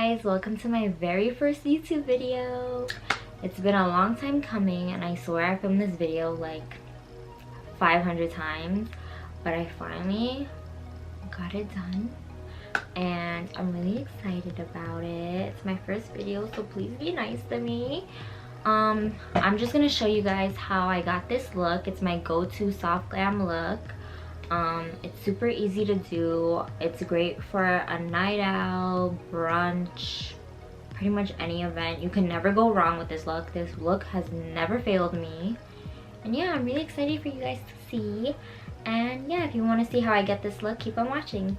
guys, welcome to my very first YouTube video. It's been a long time coming and I swear I filmed this video like 500 times, but I finally got it done and I'm really excited about it. It's my first video, so please be nice to me. I'm just gonna show you guys how I got this look. It's my go-to soft glam look. It's super easy to do. It's great for a night out, brunch, pretty much any event. You can never go wrong with this look. This look has never failed me. And yeah, I'm really excited for you guys to see. And yeah, if you want to see how I get this look, keep on watching.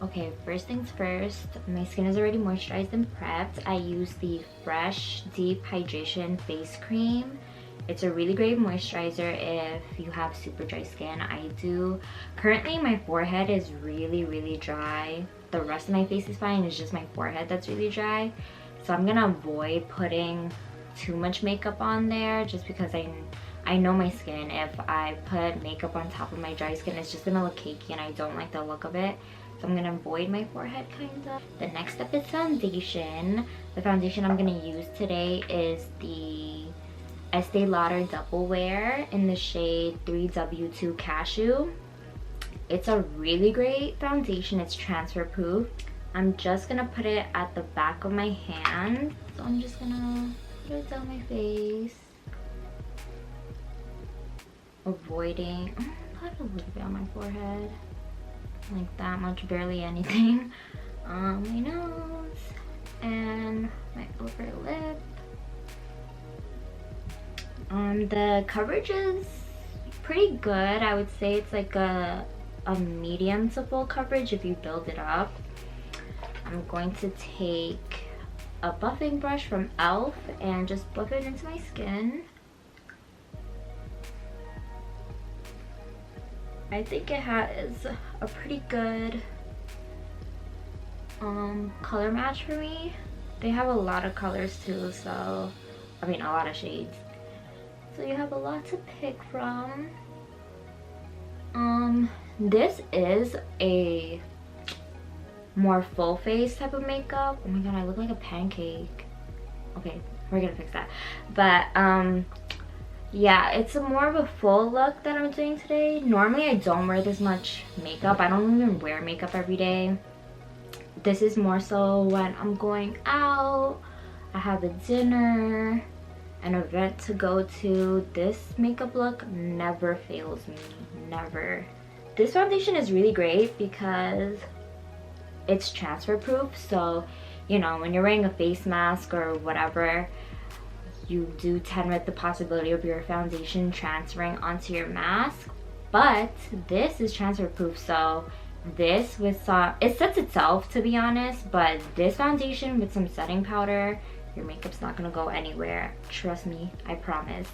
Okay, first things first, my skin is already moisturized and prepped. I use the Fresh Deep Hydration Face Cream. It's a really great moisturizer if you have super dry skin. I do. Currently, my forehead is really dry. The rest of my face is fine. It's just my forehead that's really dry. So I'm gonna avoid putting too much makeup on there just because I know my skin. If I put makeup on top of my dry skin, it's just gonna look cakey and I don't like the look of it. So I'm gonna avoid my forehead kind of. The next step is foundation. The foundation I'm gonna use today is the Estée Lauder Double Wear in the shade 3W2 Cashew. It's a really great foundation. It's transfer proof. I'm just gonna put it at the back of my hand. So I'm just gonna put it down my face. Avoiding, put a little bit on my forehead. Like that much, barely anything. My nose and my upper lip. The coverage is pretty good. I would say it's like a medium to full coverage if you build it up. I'm going to take a buffing brush from e.l.f. and just buff it into my skin. I think it has a pretty good color match for me. They have a lot of colors too, so I mean a lot of shades. So you have a lot to pick from. This is a more full face type of makeup. Oh my god, I look like a pancake. Okay, we're gonna fix that. But yeah, it's a more of a full look that I'm doing today. Normally I don't wear this much makeup. I don't even wear makeup every day. This is more so when I'm going out, I have a dinner, an event to go to. This makeup look never fails me, never. This foundation is really great because it's transfer proof. So, you know, when you're wearing a face mask or whatever, you do tend with the possibility of your foundation transferring onto your mask. But this is transfer proof, so this with some, it sets itself to be honest, but this foundation with some setting powder, your makeup's not gonna go anywhere. Trust me, I promise.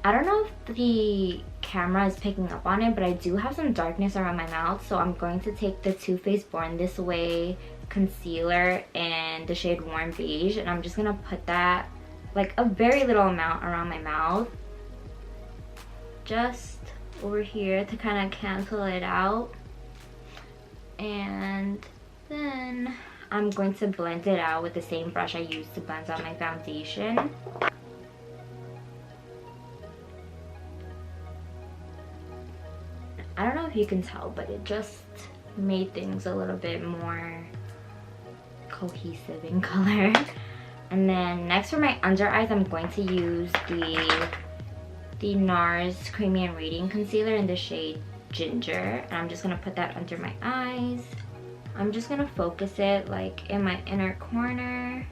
I don't know if the camera is picking up on it, but I do have some darkness around my mouth, so I'm going to take the Too Faced Born This Way concealer in the shade Warm Beige, and I'm just gonna put that like a very little amount around my mouth, just over here to kind of cancel it out. And then I'm going to blend it out with the same brush I used to blend out my foundation. I don't know if you can tell, but it just made things a little bit more cohesive in color. And then next for my under eyes, I'm going to use the NARS Creamy and Radiant Concealer in the shade Ginger. And I'm just going to put that under my eyes. I'm just going to focus it like in my inner corner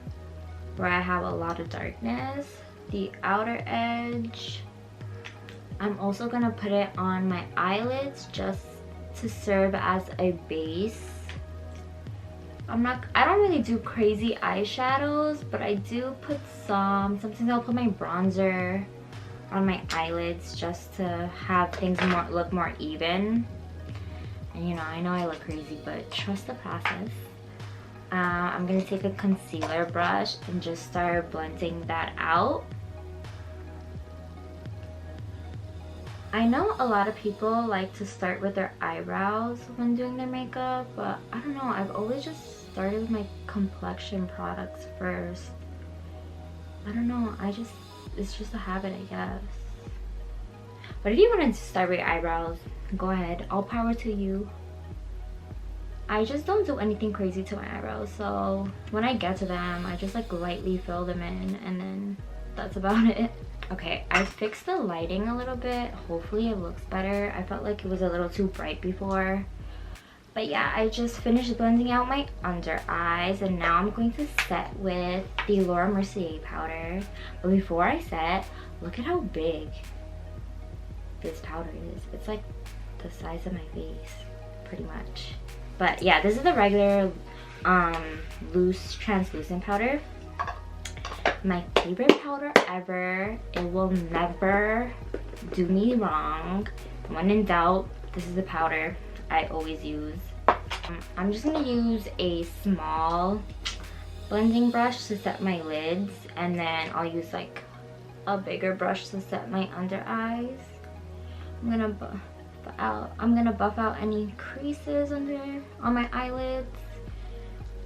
where I have a lot of darkness. The outer edge. I'm also going to put it on my eyelids just to serve as a base. I don't really do crazy eyeshadows, but I do put sometimes I'll put my bronzer on my eyelids just to have things look more even. And you know, I know I look crazy, but trust the process. I'm gonna take a concealer brush and just start blending that out. I know a lot of people like to start with their eyebrows when doing their makeup, but I don't know, I've always just started with my complexion products first. I don't know, it's just a habit, I guess. But if you want to start with your eyebrows, go ahead, all power to you. I just don't do anything crazy to my eyebrows, so when I get to them, I just like lightly fill them in, and then that's about it. Okay, I fixed the lighting a little bit. Hopefully it looks better. I felt like it was a little too bright before. But yeah, I just finished blending out my under eyes, and now I'm going to set with the Laurent Mercier powder. But before I set, look at how big this powder is. It's like the size of my face, pretty much. But yeah, this is the regular loose translucent powder. My favorite powder ever. It will never do me wrong. When in doubt, this is the powder I always use. I'm just gonna use a small blending brush to set my lids, and then I'll use like a bigger brush to set my under eyes. I'm gonna buff out any creases on my eyelids,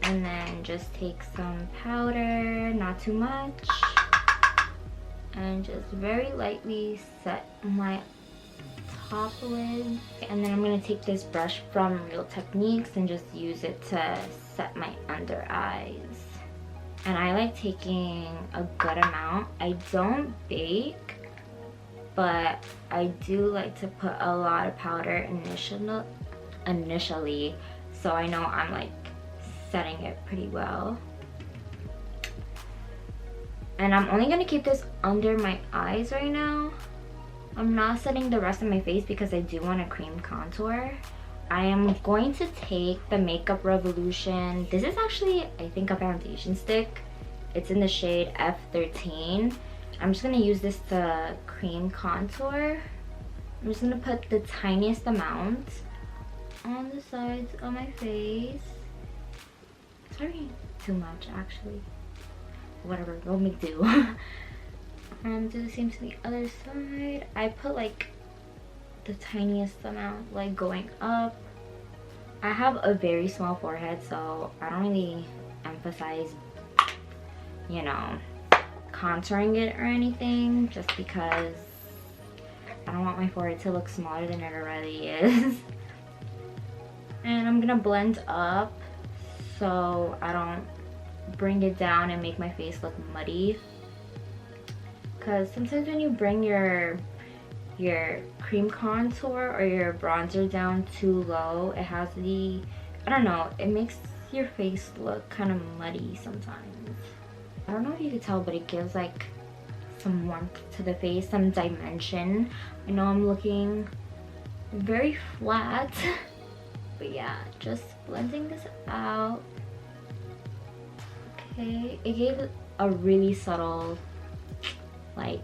and then just take some powder, not too much, and just very lightly set my top lid. And then I'm gonna take this brush from Real Techniques and just use it to set my under eyes. And I like taking a good amount. I don't bake, but I do like to put a lot of powder initially, so I know I'm like setting it pretty well. And I'm only gonna keep this under my eyes right now. I'm not setting the rest of my face because I do want a cream contour. I am going to take the Makeup Revolution. This is actually, I think, a foundation stick. It's in the shade F13. I'm just gonna use this to cream contour. I'm just gonna put the tiniest amount on the sides of my face. It's already too much, actually. Whatever, we'll make do. Do the same to the other side. I put like the tiniest amount, like going up. I have a very small forehead, so I don't really emphasize, you know, contouring it or anything, just because I don't want my forehead to look smaller than it already is. And I'm gonna blend up so I don't bring it down and make my face look muddy, because sometimes when you bring your cream contour or your bronzer down too low, it has the, I don't know, it makes your face look kind of muddy sometimes. I don't know if you can tell, but it gives like some warmth to the face, some dimension. I know I'm looking very flat, but yeah, just blending this out. Okay, it gave a really subtle like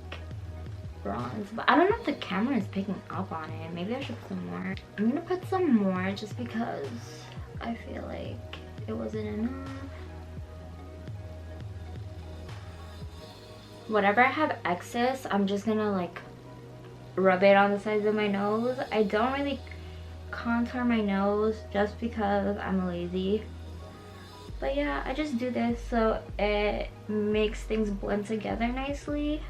bronze, but I don't know if the camera is picking up on it. Maybe I should put some more. I'm gonna put some more just because I feel like it wasn't enough. Whatever I have excess, I'm just gonna like rub it on the sides of my nose. I don't really contour my nose just because I'm lazy. But yeah, I just do this so it makes things blend together nicely.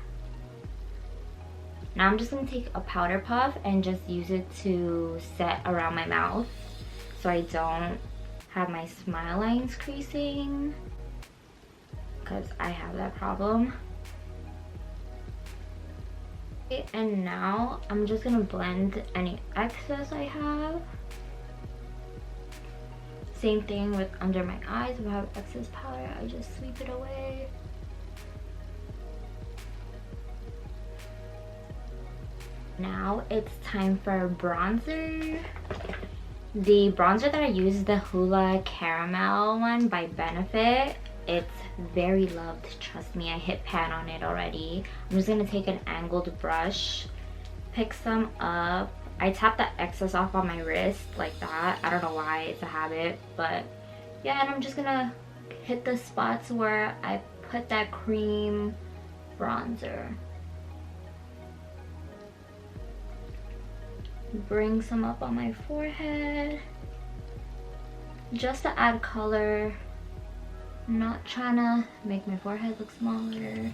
Now I'm just gonna take a powder puff and just use it to set around my mouth so I don't have my smile lines creasing, because I have that problem. Okay, and now I'm just gonna blend any excess I have. Same thing with under my eyes. If I have excess powder, I just sweep it away. Now it's time for bronzer. The bronzer that I use is the Hoola Caramel one by Benefit. It's very loved, trust me. I hit pan on it already. I'm just gonna take an angled brush, pick some up. I tap the excess off on my wrist like that. I don't know why, it's a habit, but yeah. And I'm just gonna hit the spots where I put that cream bronzer. Bring some up on my forehead. just to add color. I'm not trying to make my forehead look smaller.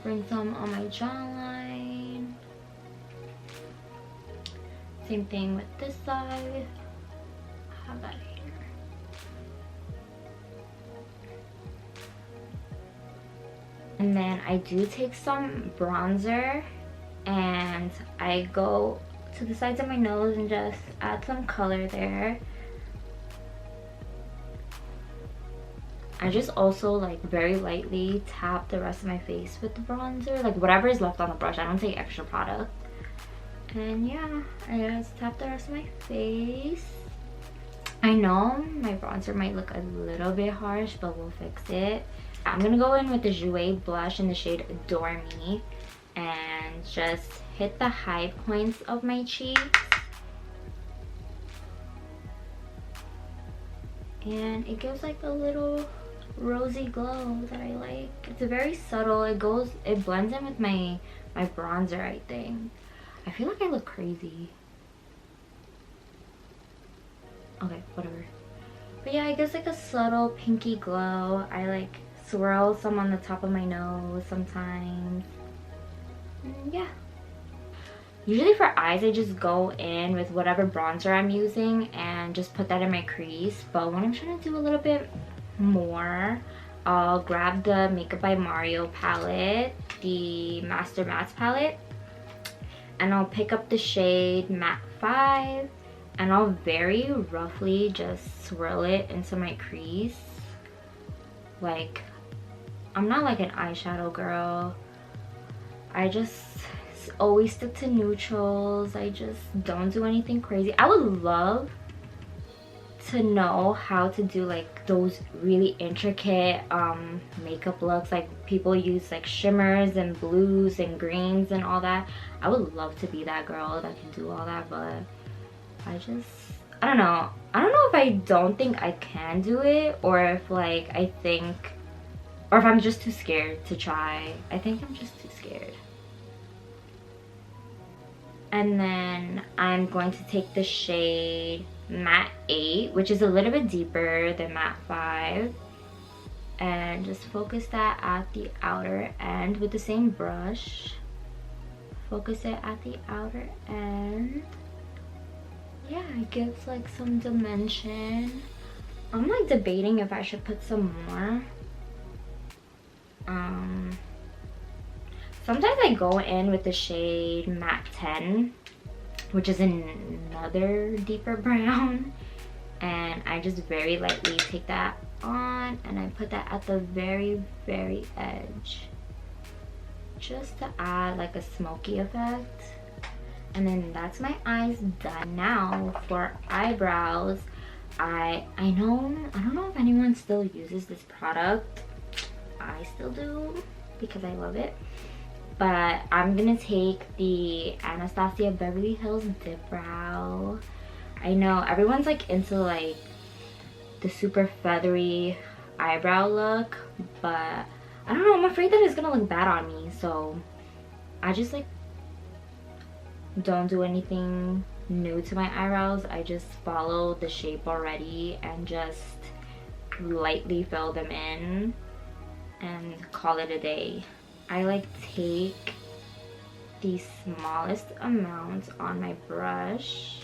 Bring some on my jawline. Same thing with this side. Have that here. And then I do take some bronzer and I go to the sides of my nose and just add some color there. I just also like very lightly tap the rest of my face with the bronzer, like whatever is left on the brush. I don't take extra product. And yeah, I just tap the rest of my face. I know my bronzer might look a little bit harsh, but we'll fix it. I'm gonna go in with the Jouer blush in the shade Adore Me and just hit the high points of my cheeks. And it gives like a little rosy glow that I like. It's very subtle. It blends in with my bronzer, I think. I feel like I look crazy. Okay, whatever. But yeah, it gives like a subtle pinky glow. I like swirl some on the top of my nose sometimes. And yeah. Usually for eyes, I just go in with whatever bronzer I'm using and just put that in my crease. But when I'm trying to do a little bit more, I'll grab the Makeup by Mario palette, the Master Mattes palette, and I'll pick up the shade Matte 5 and I'll very roughly just swirl it into my crease. Like, I'm not like an eyeshadow girl. I just always stick to neutrals. I just don't do anything crazy. I would love to know how to do like those really intricate makeup looks, like people use like shimmers and blues and greens and all that. I would love to be that girl that can do all that, but I don't know if I don't think I can do it, or if like I think, or if I'm just too scared to try. I think I'm just too scared. And then I'm going to take the shade Matte 8, which is a little bit deeper than Matte 5, and just focus that at the outer end with the same brush. Focus it at the outer end. Yeah, it gives like some dimension. I'm like debating if I should put some more. Sometimes I go in with the shade Matte 10, which is another deeper brown, and I just very lightly take that on and I put that at the very edge, just to add like a smoky effect. And then that's my eyes done. Now for eyebrows, I don't know if anyone still uses this product. I still do because I love it. But I'm gonna take the Anastasia Beverly Hills Dip Brow. I know everyone's like into like the super feathery eyebrow look, but I don't know, I'm afraid that it's gonna look bad on me, so I just like don't do anything new to my eyebrows. I just follow the shape already and just lightly fill them in and call it a day. I like take the smallest amount on my brush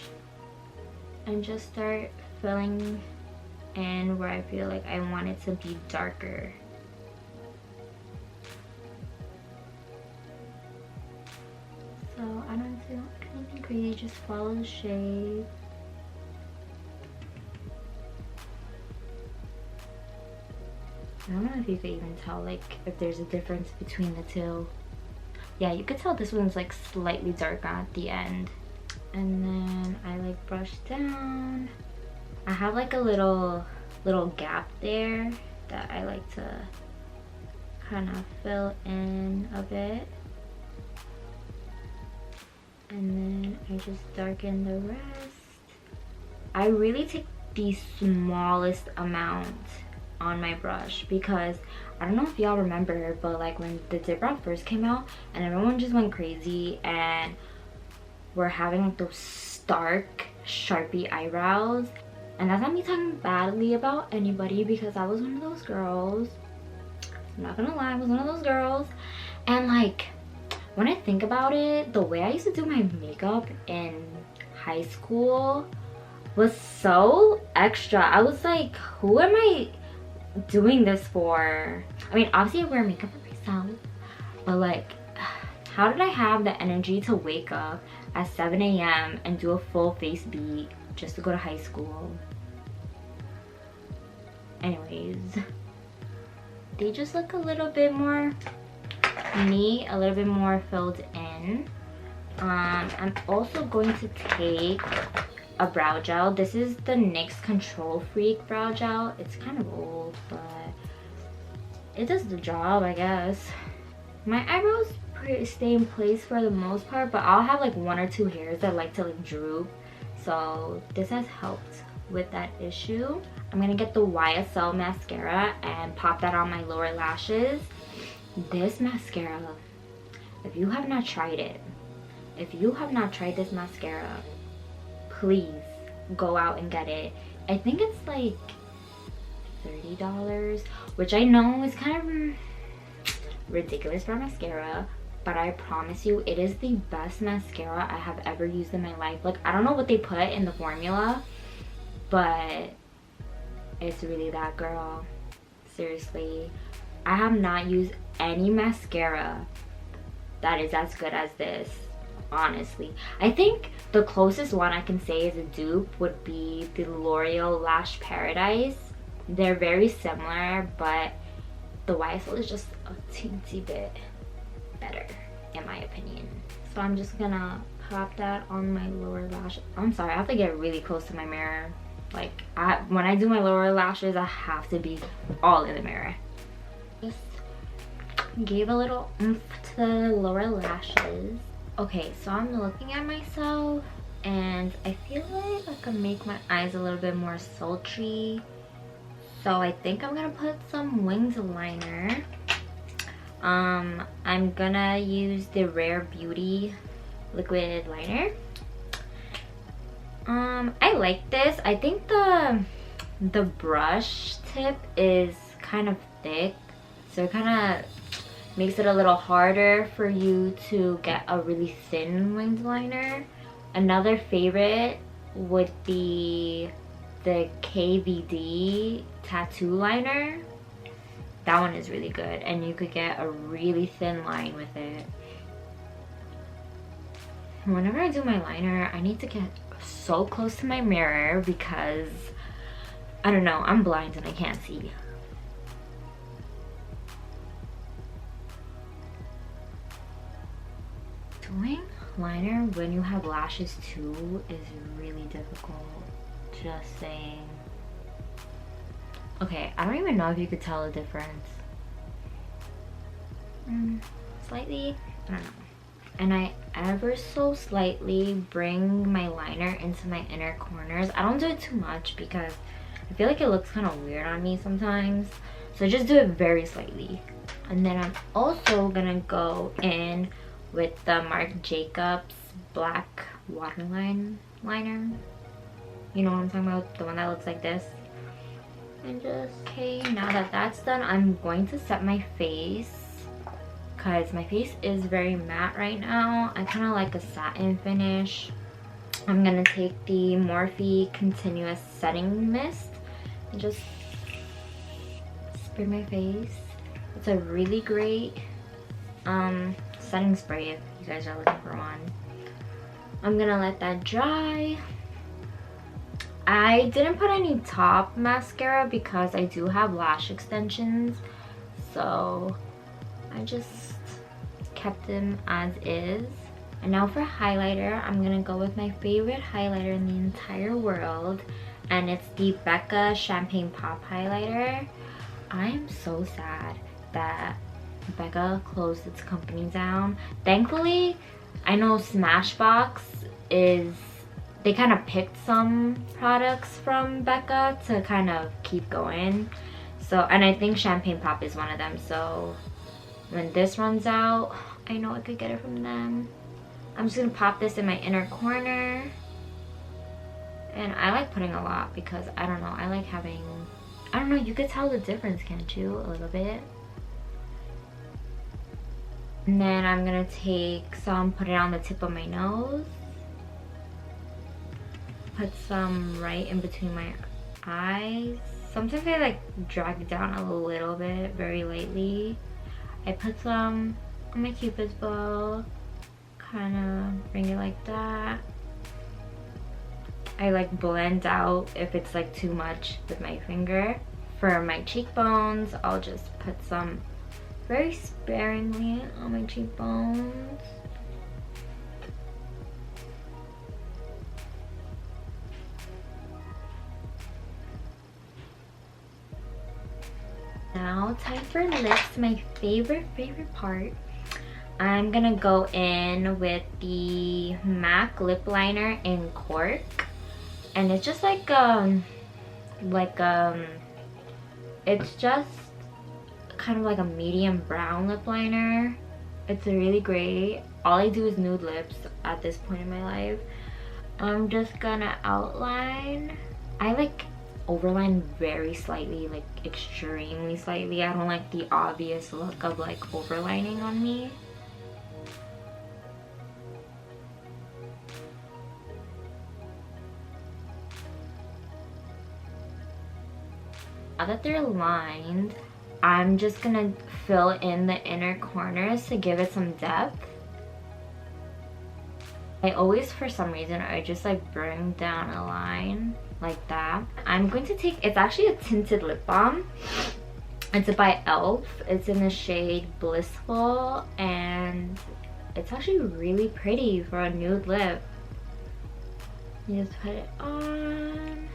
and just start filling in where I feel like I want it to be darker. So I don't do anything crazy, just follow the shape. I don't know if you can even tell like if there's a difference between the two. Yeah, you could tell this one's like slightly darker at the end. And then I like brush down. I have like a little gap there that I like to kind of fill in a bit. And then I just darken the rest. I really take the smallest amount on my brush because I don't know if y'all remember, but like when the DIPBROW first came out and everyone just went crazy and we're having like those stark Sharpie eyebrows, And that's not me talking badly about anybody, because I was one of those girls. I'm not gonna lie, I was one of those girls. And like, when I think about it, the way I used to do my makeup in high school was so extra. I was like, who am I doing this for? I mean, obviously I wear makeup for myself, but like, how did I have the energy to wake up at 7 a.m. and do a full face beat just to go to high school? Anyways, they just look a little bit more neat, a little bit more filled in. I'm also going to take a brow gel. This is the NYX Control Freak brow gel. It's kind of old, but it does the job, I guess. My eyebrows stay in place for the most part, but I'll have like 1 or 2 hairs that like to like droop, so this has helped with that issue. I'm gonna get the YSL mascara and pop that on my lower lashes. This mascara, if you have not tried it, if you have not tried this mascara, please go out and get it. I think it's like $30, which I know is kind of ridiculous for mascara, but I promise you it is the best mascara I have ever used in my life. Like, I don't know what they put in the formula, but it's really that, girl. Seriously, I have not used any mascara that is as good as this, honestly. I think the closest one I can say is a dupe would be the L'Oreal Lash Paradise. They're very similar, but the YSL is just a teensy bit better, in my opinion. So I'm just gonna pop that on my lower lash. I'm sorry, I have to get really close to my mirror. Like, when I do my lower lashes, I have to be all in the mirror. Just gave a little oomph to the lower lashes. Okay, so I'm looking at myself and I feel like I can make my eyes a little bit more sultry. So I think I'm gonna put some winged liner. I'm gonna use the Rare Beauty liquid liner. I like this. I think the brush tip is kind of thick, so it kind of makes it a little harder for you to get a really thin winged liner. Another favorite would be the KVD tattoo liner. That one is really good, and you could get a really thin line with it. Whenever I do my liner, I need to get so close to my mirror because, I don't know, I'm blind and I can't see. Doing liner when you have lashes too is really difficult. Just saying. Okay, I don't even know if you could tell the difference. Slightly, I don't know. And I ever so slightly bring my liner into my inner corners. I don't do it too much because I feel like it looks kind of weird on me sometimes. So just do it very slightly. And then I'm also gonna go in with the Marc Jacobs black waterline liner. You know what I'm talking about? The one that looks like this. And just, okay, now that that's done, I'm going to set my face because my face is very matte right now. I kind of like a satin finish. I'm gonna take the Morphe Continuous Setting Mist and just spray my face. It's a really great setting spray if you guys are looking for one. I'm gonna let that dry. I didn't put any top mascara because I do have lash extensions, so I just kept them as is. And now for highlighter, I'm gonna go with my favorite highlighter in the entire world, and it's the Becca Champagne Pop Highlighter. I am so sad that Becca closed its company down. Thankfully, I know Smashbox is, they kind of picked some products from Becca to kind of keep going. So, and I think Champagne Pop is one of them. So when this runs out, I know I could get it from them. I'm just gonna pop this in my inner corner. And I like putting a lot because I don't know, I like having, I don't know, you could tell the difference, can't you? A little bit. And then I'm gonna take some, put it on the tip of my nose. Put some right in between my eyes. Sometimes I like drag it down a little bit, very lightly. I put some on my cupid's bow, kind of bring it like that. I like blend out if it's like too much with my finger. For my cheekbones, I'll just put some very sparingly on my cheekbones. Now, time for lips, my favorite part. I'm gonna go in with the MAC lip liner in Cork, and it's just it's just kind of like a medium brown lip liner. It's really great. All I do is nude lips at this point in my life. I'm just gonna outline. I like overline very slightly, like extremely slightly. I don't like the obvious look of like overlining on me. Now that they're lined, I'm just gonna fill in the inner corners to give it some depth. I always, for some reason, I just like bring down a line like that. I'm going to take, it's actually a tinted lip balm. It's by e.l.f. It's in the shade Blissful, and it's actually really pretty for a nude lip. You just put it on.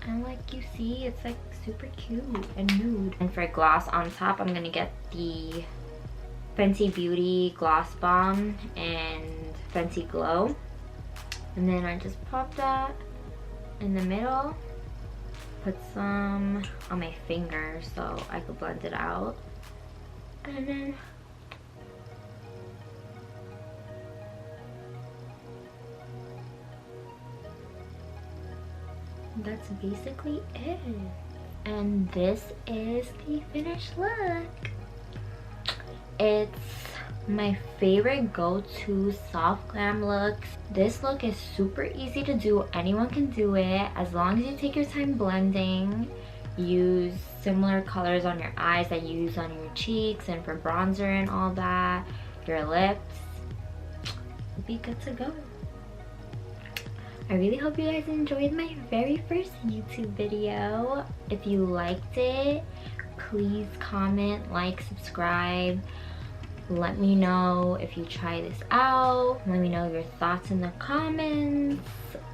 And like you see, it's like super cute and nude. And for gloss on top, I'm gonna get the Fenty Beauty Gloss Bomb and Fenty Glow. And then I just pop that in the middle. Put some on my finger so I could blend it out. And then that's basically it. And this is the finished look. It's my favorite go-to soft glam look. This look is super easy to do. Anyone can do it as long as you take your time blending. Use similar colors on your eyes that you use on your cheeks and for bronzer and all that. Your lips. You'll be good to go. I really hope you guys enjoyed my very first YouTube video. If you liked it, please comment, like, subscribe. Let me know if you try this out. Let me know your thoughts in the comments.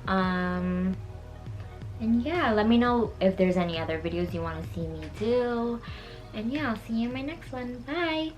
And yeah, let me know if there's any other videos you want to see me do. And yeah, I'll see you in my next one. Bye!